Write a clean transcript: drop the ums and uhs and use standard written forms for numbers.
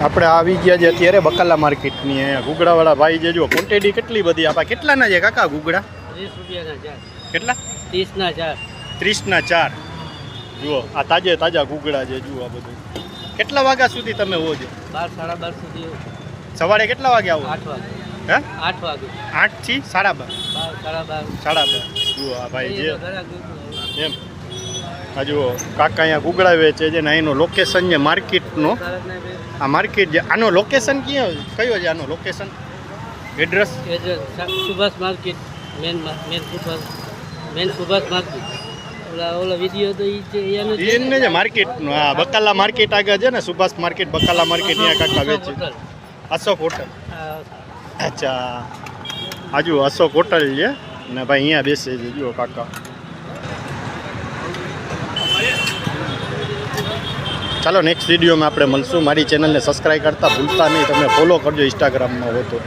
આપણે આવી ગયા છે અત્યારે બકાલા માર્કેટની અહીંયા ઘૂગડાવાળા ભાઈ જે જો ક્વોન્ટિટી કેટલી બધી આપા કેટલાના છે કાકા ઘૂગડા 30 રૂપિયાના 4 કેટલા 30ના 4 જુઓ આ તાજા ઘૂગડા છે જુઓ આ બધું કેટલા વાગ્યા સુધી તમે હો છો 12 12:30 સુધી સવારે કેટલા વાગે આવો 8 વાગે હે 8 વાગે 8 થી 12:30 12:30 જુઓ આ ભાઈ જે એમ આ જુઓ કાકા અહીંયા ઘૂગડા વેચે છે ને એનું લોકેશન છે માર્કેટનો આ માર્કેટ જે આનો લોકેશન કયો છે આનો location address Subhash market main Subhash market ઓલા વિડીયો તો એને જે માર્કેટનો આ બકાલા માર્કેટ આગળ છે ને સુભાષ માર્કેટ બકાલા માર્કેટ અહીંયા કાકા વેચે અશોક હોટલ અચ્છા આજુ અશોક હોટલ છે ને ભાઈ અહીંયા બેસે છે જુઓ કાકા ચાલો નેક્સ્ટ વિડીયોમાં આપણે મળશું મારી ચેનલને સબસ્ક્રાઈબ કરતા ભૂલતા નહીં તમે ફોલો કરજો ઇન્સ્ટાગ્રામમાં હો તો